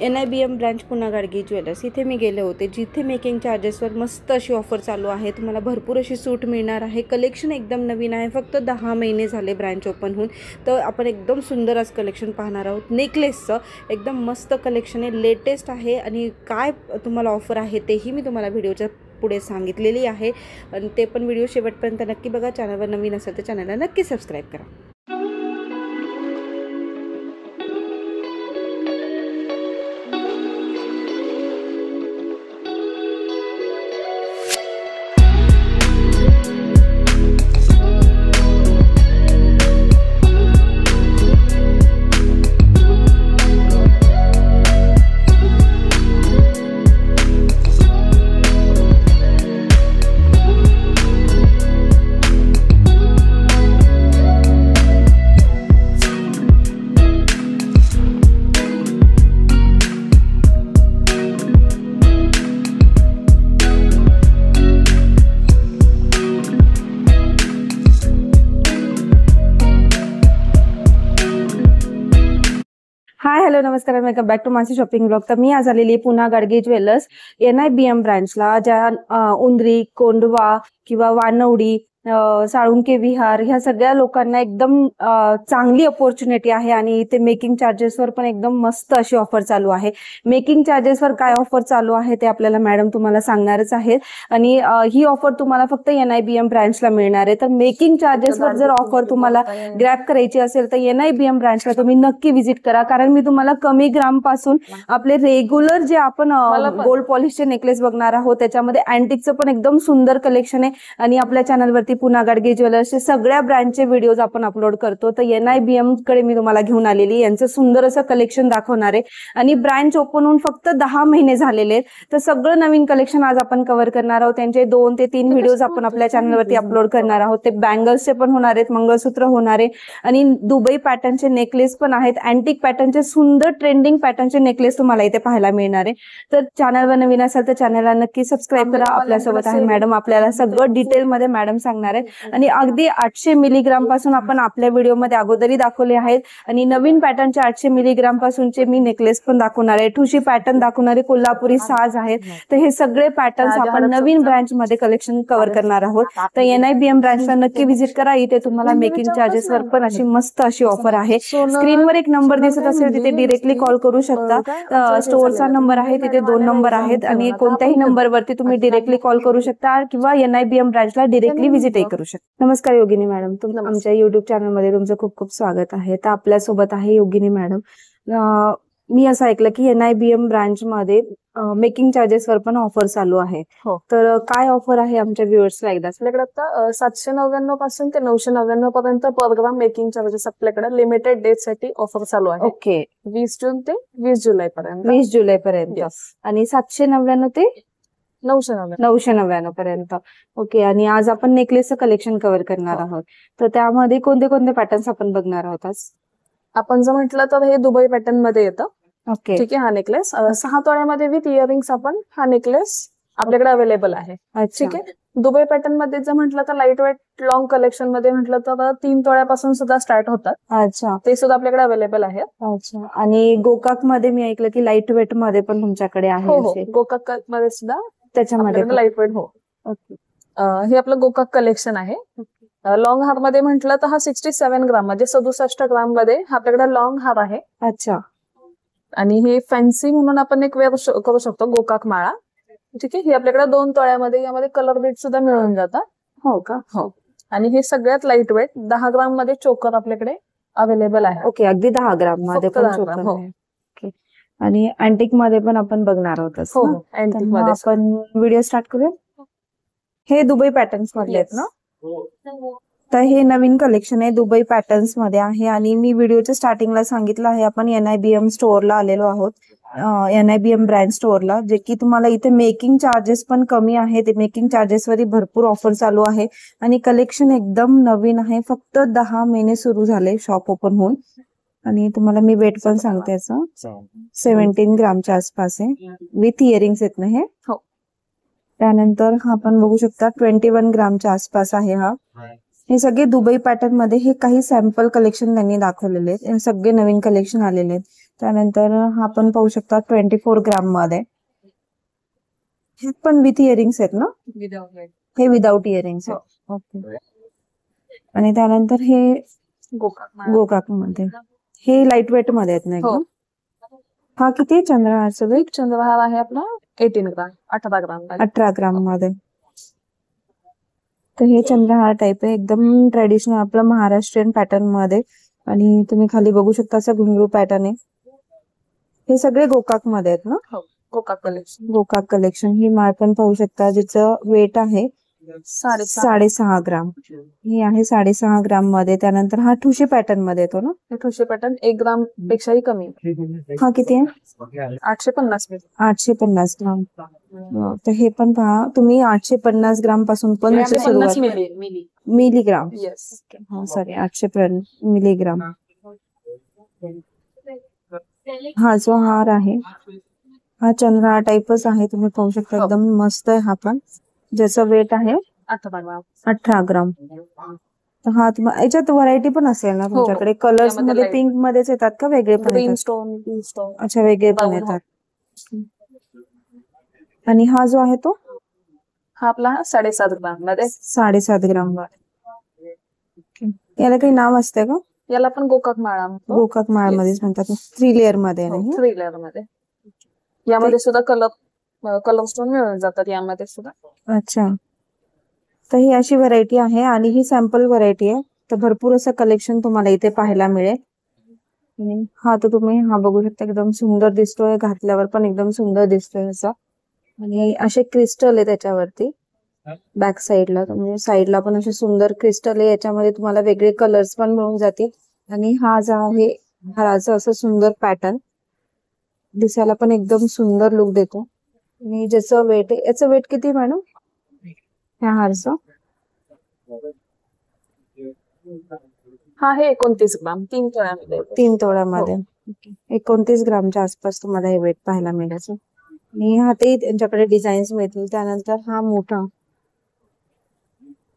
NIBM branch पुन्हा Gadge jewellers इथे मी गेले होते, जिथे मेकिंग चार्जेसवर मस्त अशी ऑफर चालू आहे। तुम्हाला भरपूर अशी सूट मिळणार आहे। कलेक्शन एकदम नवीन आहे, फक्त 10 महिने झाले ब्रांच ओपन होऊन। तर आपण एकदम सुंदर असं कलेक्शन पाहणार आहोत। नेकलेसचं एकदम मस्त कलेक्शन आहे, लेटेस्ट आहे आणि काय तुम्हाला ऑफर आहे तेही मी तुम्हाला व्हिडिओच्या पुढे सांगितलेली आहे आणि ते पण व्हिडिओ शेवटपर्यंत नक्की बघा। चॅनलवर नवीन असेल तर चॅनलला नक्की सबस्क्राईब करा। हाय हॅलो नमस्कार, वेलकम बॅक टू मासी शॉपिंग ब्लॉग। तर मी आज आलेली पुन्हा गाडगे ज्वेलर्स NIBM ब्रांचला, ज्या उंदरी, कोंडवा किंवा वानवडी, साळुंके विहार ह्या सगळ्या लोकांना एकदम चांगली अपॉर्च्युनिटी आहे आणि इथे मेकिंग चार्जेसवर पण एकदम मस्त अशी ऑफर चालू आहे। मेकिंग चार्जेसवर काय ऑफर चालू आहे ते आपल्याला मॅडम तुम्हाला सांगणारच आहेत आणि ही ऑफर तुम्हाला फक्त NIBM ब्रांचला मिळणार आहे। तर मेकिंग चार्जेसवर जर ऑफर तुम्हाला ग्रॅब करायची असेल तर NIBM ब्रांचला तुम्ही नक्की व्हिजिट करा, कारण मी तुम्हाला कमी ग्राम पासून आपले रेग्युलर जे आपण गोल्ड पॉलिशचे नेकलेस बघणार आहोत त्याच्यामध्ये अँटिकचं पण एकदम सुंदर कलेक्शन आहे आणि आपल्या चॅनलवरती पुन्हा गाडगे ज्वेलर्सचे सगळ्या ब्रँडचे व्हिडिओज आपण अपलोड करतो। तर NIBM कडे मी तुम्हाला घेऊन आलेली, यांचं सुंदर असं कलेक्शन दाखवणार आहे आणि ब्रांच ओपन होऊन फक्त 10 महिने झालेले आहेत। तर सगळं नवीन कलेक्शन आज आपण कव्हर करणार आहोत। त्यांचे 2 ते 3 व्हिडिओज आपण आपल्या चॅनलवरती अपलोड करणार आहोत। ते बँगल्सचे पण होणार आहेत, मंगळसूत्र होणार आहे आणि दुबई पॅटर्नचे नेकलेस पण आहेत। अँटिक पॅटर्नचे सुंदर ट्रेंडिंग पॅटर्नचे नेकलेस तुम्हाला इथे पाहायला मिळणार आहे। तर चॅनलवर नवीन असाल तर चॅनलला नक्की सबस्क्राईब करा। आपल्यासोबत आहे मॅडम, आपल्याला सगळं डिटेल मध्ये मॅडम सांगणार आहे आणि अगदी 800 मिलीग्राम पासून आपण आपल्या व्हिडिओमध्ये अगोदरही दाखवले आहेत आणि नवीन पॅटर्नचे 800 मिलीग्राम पासूनचे मी नेकलेस पण दाखवणार आहे। ठुशी पॅटर्न दाखवणार आहे, कोल्हापुरी साज आहेत। तर हे सगळे पॅटर्न्स आपण नवीन ब्रांच मध्ये कलेक्शन कव्हर करणार आहोत। तर NIBM ब्रांचला नक्की व्हिजिट करा। इथे तुम्हाला मेकिंग चार्जेसवर पण अशी मस्त अशी ऑफर आहे। स्क्रीनवर एक नंबर दिसत असेल तिथे डायरेक्टली कॉल करू शकता। स्टोअरचा नंबर आहे, तिथे 2 नंबर आहेत आणि कोणत्याही नंबरवरती तुम्ही डायरेक्टली कॉल करू शकता किंवा NIBM ब्रांचला डायरेक्टली व्हिजिट करू शकता। नमस्कार योगिनी मॅडम, आमच्या युट्यूब चॅनल मध्ये तुमचं खूप खूप स्वागत आहे। तर आपल्या सोबत आहे योगिनी मॅडम। मी असं ऐकलं की NIBM ब्रांच मध्ये मेकिंग चार्जेसवर पण ऑफर चालू आहे। तर काय ऑफर आहे आमच्या व्ह्युअर्सला एकदा? आपल्याकडे आता 799 पासून ते 999 पर्यंत पर ग्राम मेकिंग चार्जेस आपल्याकडे लिमिटेड डेट साठी ऑफर चालू आहे। ओके, 20 जून ते 20 जुलै पर्यंत। 20 जुलै पर्यंत आणि 799 ते 999 पर्यंत। ओके, आणि आज आपण नेकलेसचं कलेक्शन कव्हर करणार आहोत। तर त्यामध्ये कोणते कोणते पॅटर्न्स आपण बघणार आहोत आज? आपण जर म्हटलं तर हे दुबई पॅटर्न मध्ये येतं। ओके, ठीक आहे, हा नेकलेस 6 तोळ्यामध्ये विथ इयरिंग्स आपण हा नेकलेस आपल्याकडे अवेलेबल आहे। ठीक आहे, दुबई पॅटर्न मध्ये जर म्हटलं तर लाईट वेट लॉंग कलेक्शन मध्ये म्हटलं तर 3 तोळ्यापासून सुद्धा स्टार्ट होतात। अच्छा, ते सुद्धा आपल्याकडे अवेलेबल आहे। अच्छा, आणि गोकाक मध्ये मी ऐकलं की लाईट वेट मध्ये पण तुमच्याकडे आहे। हो, गोकाक मध्ये सुद्धा त्याच्यामध्ये लाईट वेट। हो, ओके, हे आपलं गोकाक कलेक्शन आहे। लॉंग हार मध्ये म्हटलं तर हा 67 ग्राम म्हणजे 67 ग्राम मध्ये हा आपल्याकडे लॉंग हार आहे। अच्छा, आणि हे फॅन्सी म्हणून आपण एक वेअर करू शकतो, गोकाक माळा। ठीक आहे, ही आपल्याकडे 2 तोळ्यामध्ये, यामध्ये कलर बीट सुद्धा मिळून जातात। हो का? हो, आणि हे सगळ्यात लाईट वेट 10 ग्राम मध्ये चोकर आपल्याकडे अवेलेबल आहे। ओके, अगदी 10 ग्राम मध्ये पण चोकर आहे। ओके, आणि अँटिक मध्ये पण आपण बघणार आहोत। हो, अँटिक मध्ये आपण व्हिडिओ स्टार्ट करूया। हे दुबई पॅटर्न्स मधले आहेत ना? तर हे नवीन कलेक्शन आहे, दुबई पॅटर्न्स मध्ये आहे आणि मी व्हिडिओच्या स्टार्टिंगला सांगितलं आहे आपण NIBM स्टोअरला आलेलो आहोत, NIBM ब्रँड स्टोअरला, जे की तुम्हाला इथे मेकिंग चार्जेस पण कमी आहे। ते मेकिंग चार्जेसवरही भरपूर ऑफर चालू आहे आणि कलेक्शन एकदम नवीन आहे। फक्त 10 महिने सुरू झाले शॉप ओपन होऊन आणि तुम्हाला मी वेट पण सांगते, 17 ग्रामच्या आसपास आहे, विथ इयरिंग्स आहेत ना हे? हो, त्यानंतर हा आपण बघू शकता 21 ग्रामच्या आसपास आहे हा। हे सगळे दुबई पॅटर्न मध्ये हे काही सॅम्पल कलेक्शन त्यांनी दाखवलेले आहेत, हे सगळे नवीन कलेक्शन आलेले आहेत। त्यानंतर हा पण पाहू शकता 24 ग्राम मध्ये. हे पण विथ इयरिंग्स आहेत ना? हे विदाउट इयरिंग्स आहेत. ओके. आणि त्यानंतर हे गोकाक मध्ये, हे लाईट वेट मध्ये आहेत ना एकदम. हा किती आहे चंद्रहारचा वेट? चंद्रहार आहे आपला 18 ग्राम, 18 ग्राम. 18 ग्राम मध्ये. तर हे चंद्रहार टाइप आहे, एकदम ट्रेडिशनल आपलं महाराष्ट्रीयन पॅटर्न मध्ये. आणि तुम्ही खाली बघू शकता असं घुंगरू पॅटर्न आहे. हे सगळे गोकाक मध्ये आहेत ना? गोकाक कलेक्शन. गोकाक कलेक्शन. ही माळ पण पाहू शकता, जिचं वेट आहे 6.5 ग्राम. ही आहे 6.5 ग्राम मध्ये. त्यानंतर हा ठुशी पॅटर्न मध्ये येतो ना? ठुशी पॅटर्न 1 ग्राम पेक्षाही कमी. हा किती आहे? 850. 850 ग्राम. तर हे पण पहा तुम्ही, 850 ग्राम पासून पण सुरुवात. मिलीग्राम. हा सॉरी, 850 मिलीग्राम. हा जो हार आहे हा चंद्रहार टाइपच आहे, तुम्ही पाहू शकता. एकदम मस्त आहे हा पण, ज्याचं वेट आहे 18 ग्राम. तर हा याच्यात व्हरायटी पण असेल ना तुमच्याकडे? कलर्स मध्ये पिंक मध्येच येतात का वेगळे पण येतात? अच्छा, वेगळे पण येतात. आणि हा जो आहे तो? हा आपला 7.5 ग्राम मध्ये. 7.5 ग्राम वर. याला काही नाव असते का? याला पण गोकाक माळा म्हणतो. गोकाक माळ मध्येच म्हणतात. 3 लेअर मध्ये आहे. 3 लेअर मध्ये. यामध्ये सुद्धा कलर स्टोन मिळून जातात यामध्ये सुद्धा. अच्छा. तर ही अशी व्हरायटी आहे आणि ही सॅम्पल व्हरायटी आहे. तर भरपूर असं कलेक्शन तुम्हाला इथे पाहायला मिळेल. हा तर तुम्ही हा बघू शकता, एकदम सुंदर दिसतोय, घातल्यावर पण एकदम सुंदर दिसतोय असा. आणि असे क्रिस्टल आहे त्याच्यावरती बॅक साईडला, म्हणजे साईडला पण असे सुंदर क्रिस्टल आहे. याच्यामध्ये तुम्हाला वेगळे कलर्स पण मिळून जातील. आणि हा जो आहे हाराचं असं सुंदर पॅटर्न, दिसायला पण एकदम सुंदर लुक देतो. आणि ज्याचं वेट आहे, याचं वेट किती मॅडम ह्या हारचं? हा हे 29 ग्राम, 3 तोळ्यामध्ये. 3 तोळ्यामध्ये. 29 ग्रामच्या आसपास तुम्हाला हे वेट पाहायला मिळायचं. आणि हा ते त्यांच्याकडे डिझाईन्स मिळतील. त्यानंतर हा मोठा,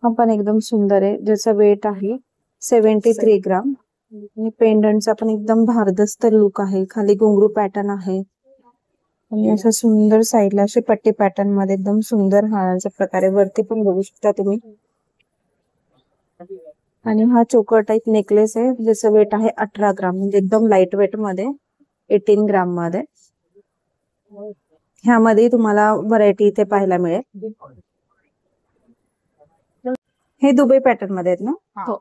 हा पण एकदम सुंदर आहे, ज्याचा वेट आहे 73 ग्राम. आणि पेंडंटचा पण एकदम भारदस्त लुक आहे. खाली घुंगरू पॅटर्न आहे आणि असं सुंदर साईडला असे पट्टी पॅटर्न मध्ये एकदम सुंदर हारांच्या प्रकारे वरती पण बघू शकता तुम्ही. आणि हा चोकर टाइप नेकलेस आहे, ज्याचं वेट आहे 18 ग्राम, म्हणजे एकदम लाईट वेट मध्ये, 18 ग्राम मध्ये. ह्यामध्ये तुम्हाला व्हरायटी इथे पाहायला मिळेल. हे दुबई पॅटर्न मध्ये आहेत ना?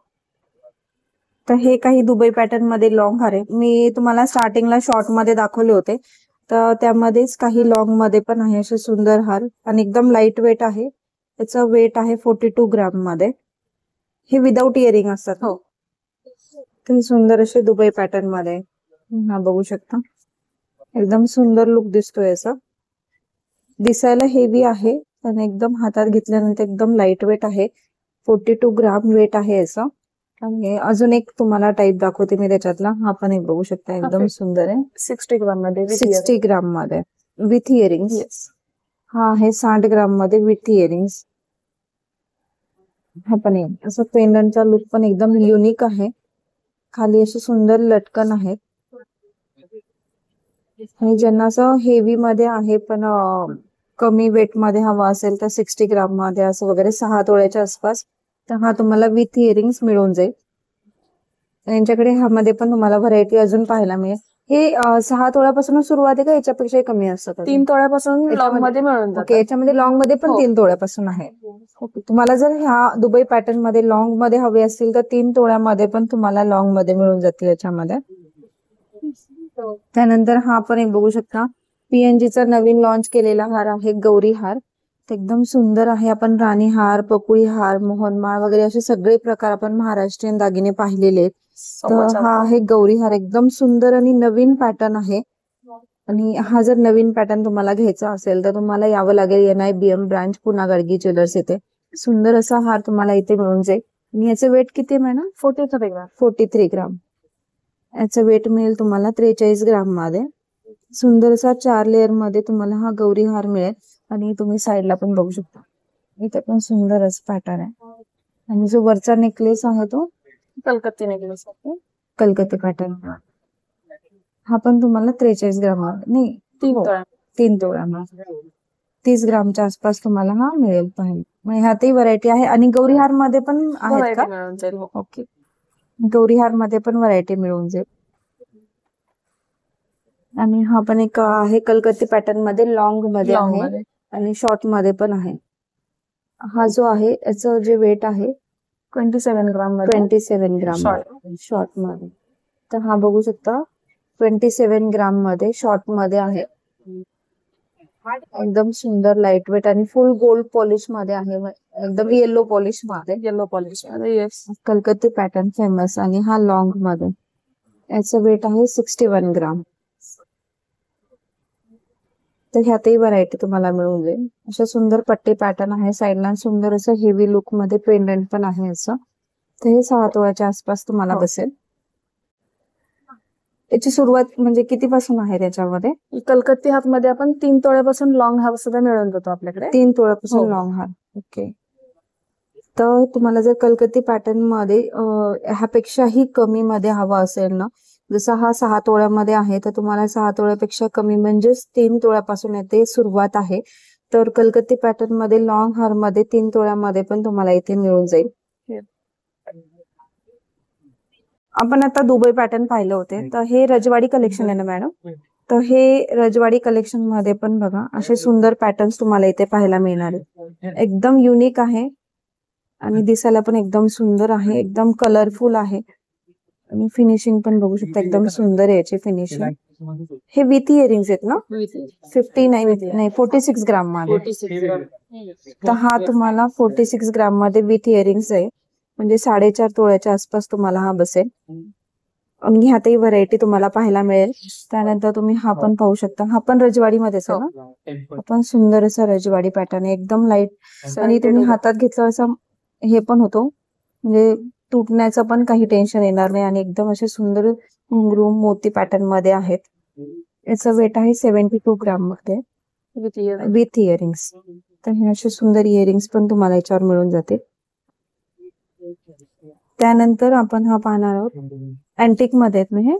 तर हे काही दुबई पॅटर्न मध्ये लॉंग हार आहे. मी तुम्हाला स्टार्टिंगला शॉर्ट मध्ये दाखवले होते, तर त्यामध्येच काही लॉंग मध्ये पण आहे असे सुंदर हार. आणि एकदम लाईट वेट आहे, त्याचं वेट आहे 42 ग्राम मध्ये. हे विदाउट इयरिंग असतात. तर सुंदर असे दुबई पॅटर्न मध्ये हा बघू शकता, एकदम सुंदर लुक दिसतोय. असं दिसायला हेवी आहे पण एकदम हातात घेतल्यानंतर एकदम लाईट वेट आहे. 42 ग्राम वेट आहे असं. आणि अजून एक तुम्हाला टाइप दाखवते मी त्याच्यातला. हा पण एक बघू शकता, एकदम सुंदर आहे. 60 ग्राम मध्ये. 60 ग्राम मध्ये विथ इयरिंग्स. हा आहे 60 ग्राम मध्ये विथ इयरिंग्स. हा पण आहे असं पेंडंटचा लुक पण एकदम युनिक आहे. खाली असे सुंदर लटकन आहेत. आणि ज्यांना असं हेवी मध्ये आहे पण कमी वेट मध्ये हवा असेल तर 60 ग्राम मध्ये असं वगैरे 6 तोळ्याच्या आसपास, तर हा तुम्हाला विथ इयरिंग्स मिळून जाईल. यांच्याकडे ह्यामध्ये पण तुम्हाला व्हरायटी अजून पाहायला मिळेल. हे 6 तोळ्यापासून सुरुवात आहे का याच्यापेक्षा कमी असतं? 3 तोळ्यापासून लॉंग मध्ये मिळून जातात. याच्यामध्ये लॉंग मध्ये पण 3 तोळ्यापासून आहे. तुम्हाला जर ह्या दुबई पॅटर्न मध्ये लॉंग मध्ये हवे असतील तर 3 तोळ्यामध्ये पण तुम्हाला लॉंग मध्ये मिळून जातील याच्यामध्ये. त्यानंतर हा पण एक बघू शकता, पीएनजीचा नवीन लॉन्च केलेला हार आहे गौरी हार. एकदम सुंदर आहे. आपण राणी हार, पकुळी हार, मोहनमाळ वगैरे असे सगळे प्रकार आपण महाराष्ट्रीयन दागिने पाहिलेले आहेत. तर हा आहे गौरी हार, एकदम सुंदर आणि नवीन पॅटर्न आहे. आणि हा जर नवीन पॅटर्न तुम्हाला घ्यायचा असेल तर तुम्हाला यावं लागेल NIBM ब्रांच पुना गाडगी ज्वेलर्स येथे. सुंदर असा हार तुम्हाला इथे मिळून जाईल. आणि याचे वेट किती आहे मॅडम? 43 ग्राम. 43 ग्राम. याचं वेट मिळेल तुम्हाला 43 ग्राम मध्ये. सुंदर असा 4 लेअर मध्ये तुम्हाला हा गौरी हार मिळेल. आणि तुम्ही साईडला पण बघू शकता, इथे पण सुंदर असं पॅटर्न आहे. आणि जो वरचा नेकलेस आहे तो कलकत्ती नेकलेस आहे. कलकत्ती पॅटर्न. हा पण तुम्हाला 43 ग्राम नाही, 3 हो, तोळ्या 3 तोळा 30 ग्रामच्या आसपास तुम्हाला हा मिळेल पाहिजे. मग ह्यातही व्हरायटी आहे आणि गौरीहार मध्ये पण आहेत व्हरायटी का? मिळून जाईल. हो. ओके, गौरीहार मध्ये पण व्हरायटी मिळून जाईल. आणि हा पण एक आहे कलकत्ती पॅटर्न मध्ये, लॉंग मध्ये लॉंग आहे मध्ये आणि शॉर्ट मध्ये पण आहे. हा जो आहे याचं जे वेट आहे 27 ग्राम मध्ये 27 ग्राम शॉर्ट. शॉर्ट मध्ये. तर हा बघू शकता 27 ग्राम मध्ये शॉर्ट मध्ये आहे. एकदम सुंदर लाईट वेट आणि फुल गोल्ड पॉलिश मध्ये आहे, एकदम येलो पॉलिश मध्ये. येलो पॉलिश मध्ये. येस. कलकत्ती पॅटर्न फेमस. आणि हा लॉंग मध्ये, याचं वेट आहे 61 ग्राम. तर ह्यातही व्हरायटी तुम्हाला मिळून जाईल. अशा सुंदर पट्टी पॅटर्न आहे, साईडला सुंदर असं हेवी लुक मध्ये पेंडंट पण आहे असं. तर हे 6 तोळ्याच्या आसपास तुम्हाला हो. बसेल. याची सुरुवात म्हणजे कितीपासून आहे त्याच्यामध्ये? कलकत्ती हात मध्ये आपण 3 तोळ्यापासून लॉंग हार सुद्धा मिळून जातो आपल्याकडे. 3 तोळ्यापासून हो. लॉंग हार. ओके. तर तुम्हाला जर कलकत्ती पॅटर्न मध्ये ह्यापेक्षाही कमी मध्ये हवा असेल ना, जसा हा 6 तोळ्यामध्ये आहे, तर तुम्हाला 6 तोळ्यापेक्षा कमी म्हणजेच 3 तोळ्यापासून येथे सुरुवात आहे. तर कलकत्ती पॅटर्न मध्ये लॉंग हार मध्ये 3 तोळ्यामध्ये पण तुम्हाला इथे मिळून जाईल. आपण आता दुबई पॅटर्न पाहिले होते, तर हे रजवाडी कलेक्शन आहे ना मॅडम? तर हे रजवाडी कलेक्शन मध्ये पण बघा असे सुंदर पॅटर्न्स तुम्हाला इथे पाहायला मिळणार आहेत. एकदम युनिक आहे आणि दिसायला पण एकदम सुंदर आहे, एकदम कलरफुल आहे. आणि फिनिशिंग पण बघू शकता, एकदम सुंदर आहे याची फिनिशिंग. हे विथ इयरिंग्स आहेत ना? 59 नाही 46 ग्राम मध्ये. 46 ग्राम. तर हा तुम्हाला 46 ग्राम मध्ये विथ इयरिंग्स आहे, म्हणजे 4.5 तोळ्याच्या आसपास तुम्हाला हा बसेल. आणि ह्यातही व्हरायटी तुम्हाला पाहायला मिळेल. त्यानंतर तुम्ही हा पण पाहू शकता, हा पण रजवाडी मध्येच आहे ना? हा पण सुंदर असा रजवाडी पॅटर्न आहे, एकदम लाईट. आणि तुम्ही हातात घेतलं असं हे पण होतो, म्हणजे तुटण्याचं पण काही टेन्शन येणार नाही. आणि एकदम असे सुंदर घुंगरू मोती पॅटर्न मध्ये आहेत. याचं वेट आहे 72 ग्राम मध्ये विथ इयरिंग्स. तर हे असे सुंदर इयरिंग्स पण तुम्हाला याच्यावर मिळून जाते. त्यानंतर आपण हा पाहणार आहोत, अँटिक मध्ये आहेत ना हे?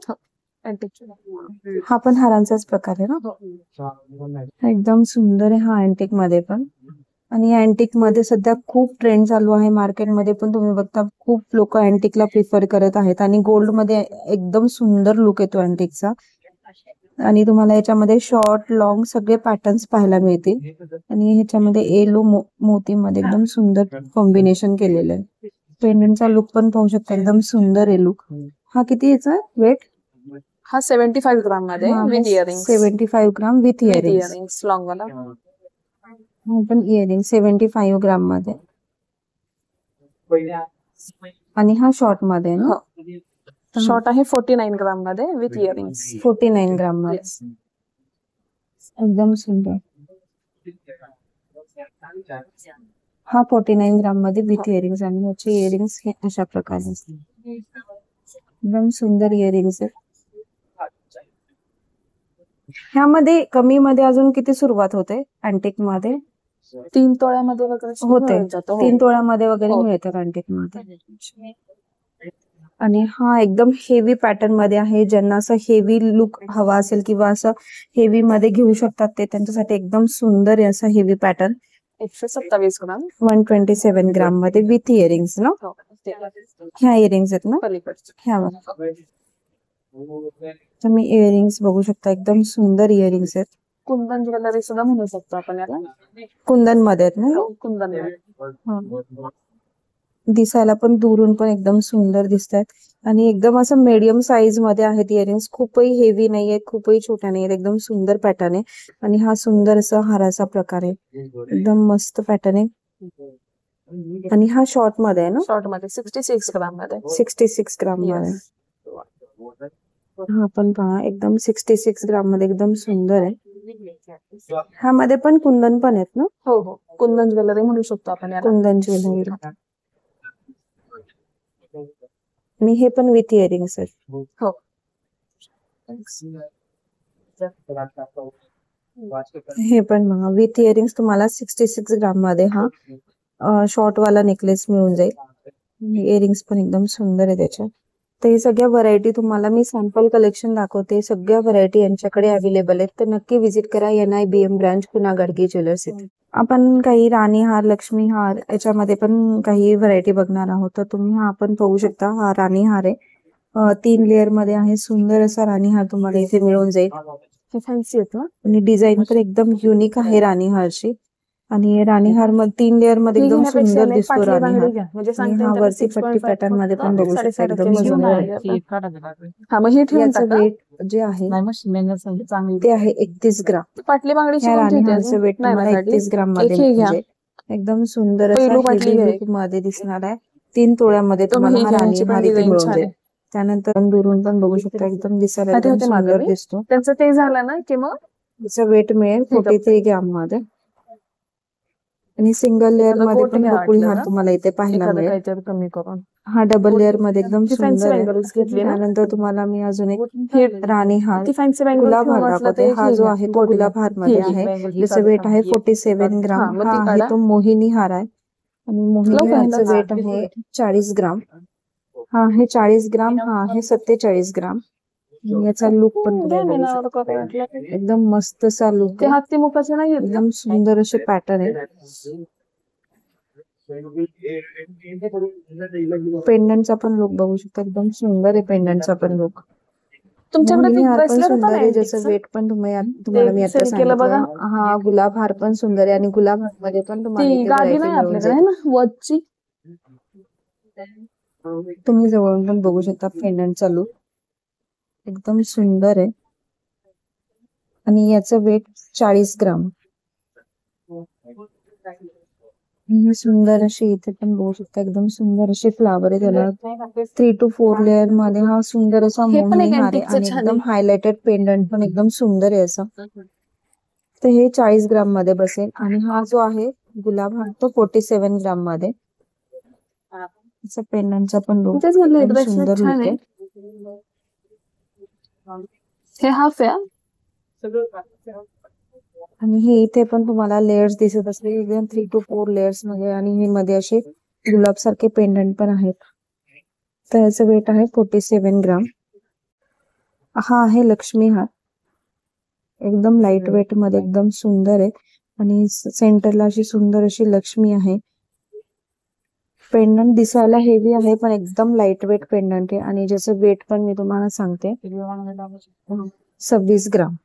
हा पण हारांचाच प्रकार आहे ना? एकदम सुंदर आहे हा अँटिक मध्ये पण. आणि अँटिक मध्ये सध्या खूप ट्रेंड चालू आहे मार्केटमध्ये पण. तुम्ही बघता खूप लोक अँटिकला प्रिफर करत आहेत. आणि गोल्ड मध्ये एकदम सुंदर लुक येतो अँटिकचा. आणि तुम्हाला याच्यामध्ये शॉर्ट लॉंग सगळे पॅटर्न्स पाहायला मिळतील. आणि ह्याच्यामध्ये येलो मोती मध्ये एकदम सुंदर कॉम्बिनेशन केलेलं आहे. पेंडंटचा लुक पण पाहू शकता, एकदम सुंदर आहे लुक. हा किती याचा वेट? हा 75 ग्राम मध्ये with earrings. 75 gram with with earrings. Earrings long वाला. हा पण इयरिंग 75 ग्राम मध्ये. आणि हा शॉर्ट मध्ये ना? शॉर्ट आहे 49 ग्राम मध्ये विथ इयरिंग्स. 49 ग्राम मध्ये. एकदम सुंदर. हा 49 ग्राम मध्ये विथ इयरिंग्स. आणि ह्याचे इयरिंग्स हे अशा प्रकारे एकदम सुंदर इयरिंग्स आहेत. ह्यामध्ये कमी मध्ये अजून किती सुरुवात होते अँटिक मध्ये? 3 तोळ्यामध्ये वगैरे होते, मिळून जातं. 3 तोळ्यामध्ये वगैरे हो. मिळतात अँटिक मध्ये. आणि हा एकदम हेवी पॅटर्न मध्ये आहे. ज्यांना असं हेवी लुक हवा असेल किंवा असं हेवी मध्ये घेऊ शकतात, ते त्यांच्यासाठी एकदम सुंदर आहे असं हेवी पॅटर्न. 127 ग्राम. 127 ग्राम मध्ये विथ इयरिंग्स ना? ह्या इयरिंग्स आहेत ना? ह्या तुम्ही इयरिंग्स बघू शकता, एकदम सुंदर इयरिंग्स आहेत. कुंदन ज्वेलरी सुद्धा म्हणू शकतो आपण याला. कुंदन मध्ये आहेत ना? कुंदन. दिसायला पण दुरून पण एकदम सुंदर दिसत आहेत. आणि एकदम असं मीडियम साईज मध्ये आहेत इयरिंग्स. खूपही हेवी नाहीये, खूपही छोट्या नाहीयेत, एकदम सुंदर पॅटर्न आहे. आणि हा सुंदर असा हाराचा प्रकार आहे, एकदम मस्त पॅटर्न आहे. आणि हा शॉर्ट मध्ये आहे ना? शॉर्ट मध्ये 66 ग्राम मध्ये. 66 ग्राम मध्ये. हा पण पहा, एकदम 66 ग्राम मध्ये एकदम सुंदर आहे. ह्यामध्ये पण कुंदन पण आहेत ना? हो हो, कुंदन ज्वेलरी म्हणू शकतो आपण याला. कुंदन ज्वेलरी. आणि हे पण विथ इयरिंग्स आहेत. हो. हे पण बघा विथ इयरिंग्स तुम्हाला 66 ग्राम मध्ये हा शॉर्ट वाला नेकलेस मिळून जाईल. इयरिंग्स पण एकदम सुंदर आहे त्याचे. तर हे सगळ्या व्हरायटी तुम्हाला मी सॅम्पल कलेक्शन दाखवते. सगळ्या व्हरायटी यांच्याकडे अवेलेबल आहेत. तर नक्की व्हिजिट करा NIBM ब्रांच पुन्हा गाडगे ज्वेलर्स इथे. आपण काही राणी हार, लक्ष्मी हार याच्यामध्ये पण काही व्हरायटी बघणार आहोत. तर तुम्ही हा पण पाहू शकता. हा राणी हार आहे. 3 लेअर मध्ये आहे. सुंदर असा राणी हार तुम्हाला इथे मिळून जाईल. हे फॅन्सी आहेत ना. आणि डिझाईन पण एकदम युनिक आहे राणी हारची. आणि राणी हार मध्ये 3 लेअर मध्ये ही एकदम घेण्यापेक्षा सुंदर ना दिसतो पाटली राणी हार. बांगडी घ्या, म्हणजे आणि सांगता हा येईल वरती 6.5 पट्टी पॅटर्न मध्ये पण बघू शकता. 7.5 एकदम केजी सुंदर आहे. हा, मग ही ठेवून याचं टाका. वेट जे आहे ते आहे 31 ग्राम. पाटली बांगडीची ह्या कोणती राणी होती हारचं अजून? वेट नाही तुम्हाला ना 31 ग्राम मध्ये एक ही घ्या. म्हणजे एकदम सुंदर असा पैलू पाटली हेवी घ्या लुक मध्ये दिसणार आहे. 3 तोळ्यामध्ये तर मग तुम्हाला ही हा घ्या, राणी ह्याची पण हार इथे डिझाईन मिळून छान जाईल. आहे. त्यानंतर दुरून पण बघू शकता. एकदम दिसायला हा, एकदम ठेवते सुंदर माधवी. दिसतो. त्यांचं ते झालं ना की मग त्याचं वेट मिळेल ठीक आहे. 43 ग्राम मध्ये. आणि सिंगल लेअर एखादं मध्ये गोट पण घ्या बकुळी वाटलं हार ना, तुम्हाला इथे पाहायला एखादं मिळेल. काहीतरी कमी करून. हा डबल लेअर मध्ये एकदम ती फॅन्सी सुंदर आहे. बँगल्स घेतली ना. त्यानंतर तुम्हाला मी अजून एक ही राणी हार, ती फॅन्सी बँगल गुलाब ठेवून हार वाटलं दाखवते. तर हा ही जो घ्या, आहे तो गोट घ्या. गुलाब हार मध्ये आहे. ज्याचं वेट आहे 47 ग्राम. हा, मग हा ती आहे काढा. तो मोहिनी हार आहे. आणि मोहिनी लवकर हारचं ना. वेट आहे 40 ग्राम. हा आहे 40 ग्राम. हा आहे 47 ग्राम. याचा लुक पण तुम्ही द्या बघू ना, शकता. काय वाटलं ते. एकदम मस्त असा लुक ते आहे. हत्ती मुखाचे नाही आहेत का? एकदम सुंदर असे पॅटर्न आहे. पेंडंटचा पण लुक बघू शकता. एकदम सुंदर आहे पेंडंटचा पण लुक. तुमच्याकडे मोहिनी ते हार पण ब्रेसलेट होता सुंदर ना आहे. ज्याचं अँटिकचं? वेट पण तुम्हाला मी आता सेल केलं बघा. सांगितलं. हा गुलाब हार पण सुंदर आहे. आणि गुलाब हार मध्ये पण तुम्हाला ती इथे गादी व्हरायटी नाही मिळून आपल्याकडे जाईल. आहे ना वॉचची. तुम्ही जवळून पण बघू शकता पेंडंटचा लुक. एकदम सुंदर आहे. आणि याचं वेट 40 ग्राम. ही सुंदर अशी इथे पण बघू शकता. एकदम सुंदर अशी फ्लावर आहे. त्याला 3 to 4 लेअर मध्ये हा सुंदर असा हे पण मोहिनी एक हार आहे. अँटिकचं आणि छान एकदम आहे. हायलाइटेड पेंडंट पण एकदम सुंदर आहे असं. तर हे 40 ग्राम मध्ये बसेल. आणि हा जो आहे गुलाब हार तो 47 ग्राम मध्ये. त्याचा पेंडंटचा पण लुक तेच म्हणलं, एकदम ब्रेसलेट सुंदर छान लुक आहे. आहे. हे हाफ आहे. आणि हे इथे पण तुम्हाला लेयर्स दिसत असतील. एकदम 3 to 4 लेयर्स मध्ये. आणि हे मध्ये असे गुलाब सारखे पेंडंट पण आहेत. तर याचं वेट आहे 47 ग्राम. हा आहे लक्ष्मी हार. एकदम लाईट वेट मध्ये एकदम सुंदर आहे. आणि सेंटरला अशी सुंदर अशी लक्ष्मी आहे. पेंडंट दिसायला हेवी आहे पण एकदम लाईट वेट पेंडंट आहे. आणि ज्याचं वेट पण मी तुम्हाला सांगते 26 ग्राम.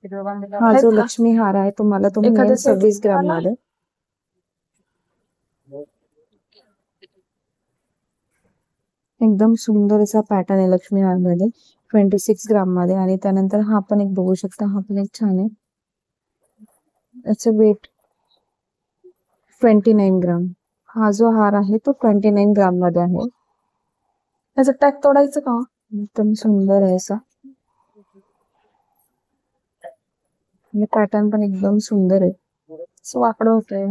हा आहेत जो का? लक्ष्मी हार आहे तुम्हाला तो मिळेल एखादं सेट 26 ग्राम आला? मध्ये. एकदम सुंदर असा पॅटर्न आहे लक्ष्मी हार मध्ये 26 ग्राम मध्ये. आणि त्यानंतर हा पण एक बघू शकता. हा पण एक छान आहे. याचं वेट 29 ग्राम. हा जो हार आहे तो 29 ग्राम मध्ये आहे. त्याचं टॅग तोडायचं का? एकदम सुंदर आहे असा. पॅटर्न पण एकदम सुंदर आहे. वाकडं होतंय.